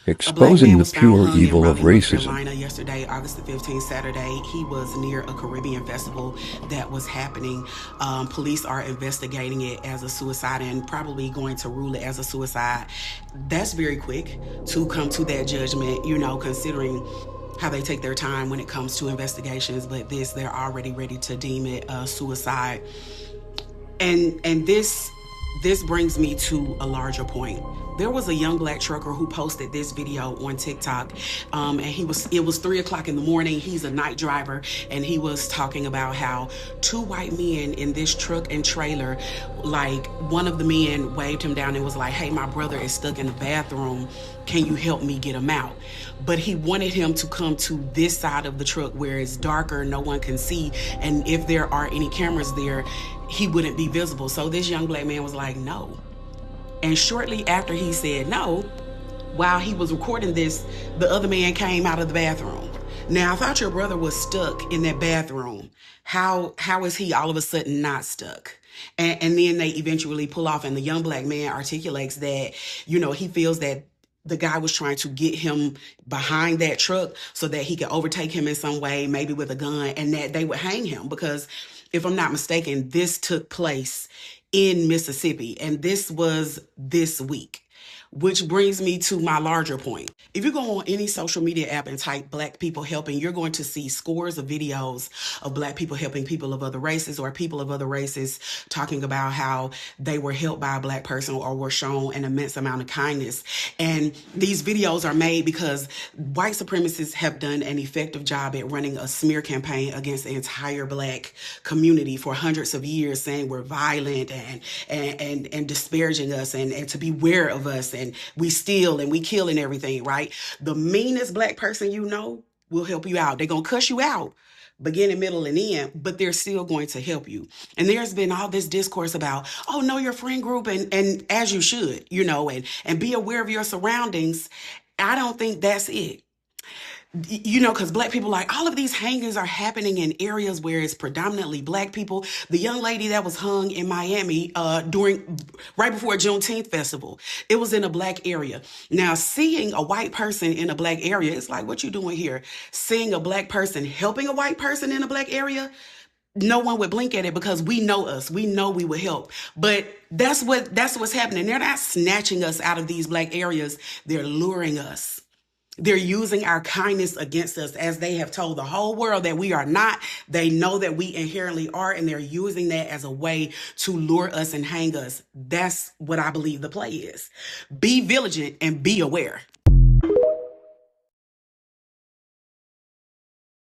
A black exposing man the was found pure hung in evil of Raleigh, North racism. Carolina yesterday, August the 15th, Saturday. He was near a Caribbean festival that was happening. Police are investigating it as a suicide and probably going to rule it as a suicide. That's very quick to come to that judgment, considering how they take their time when it comes to investigations, but they're already ready to deem it a suicide. And this brings me to a larger point. There was a young black trucker who posted this video on TikTok, and it was 3 o'clock in the morning. He's a night driver, and he was talking about how two white men in this truck and trailer, like one of the men waved him down and was like, "Hey, my brother is stuck in the bathroom. Can you help me get him out?" But he wanted him to come to this side of the truck where it's darker, no one can see, and if there are any cameras there, he wouldn't be visible. So this young black man was like, "No." And shortly after he said no, while he was recording this, the other man came out of the bathroom. Now, I thought your brother was stuck in that bathroom. How is he all of a sudden not stuck? And then they eventually pull off, and the young black man articulates that, he feels that the guy was trying to get him behind that truck so that he could overtake him in some way, maybe with a gun, and that they would hang him. Because if I'm not mistaken, this took place in Mississippi, and this was this week. Which brings me to my larger point. If you go on any social media app and type Black people helping, you're going to see scores of videos of Black people helping people of other races, or people of other races talking about how they were helped by a Black person or were shown an immense amount of kindness. And these videos are made because white supremacists have done an effective job at running a smear campaign against the entire Black community for hundreds of years, saying we're violent and disparaging us and to beware of us, and we steal and we kill and everything, right? The meanest Black person will help you out. They're going to cuss you out, beginning, middle, and end, but they're still going to help you. And there's been all this discourse about, oh, know your friend group, and as you should, and be aware of your surroundings. I don't think that's it. Because Black people, like, all of these hangings are happening in areas where it's predominantly Black people. The young lady that was hung in Miami right before a Juneteenth festival, it was in a Black area. Now, seeing a white person in a Black area, it's like, what you doing here? Seeing a Black person helping a white person in a Black area, no one would blink at it because we know us. We know we would help. But that's what's happening. They're not snatching us out of these Black areas. They're luring us. They're using our kindness against us, as they have told the whole world that we are not. They know that we inherently are, and they're using that as a way to lure us and hang us. That's what I believe the play is. Be vigilant and be aware.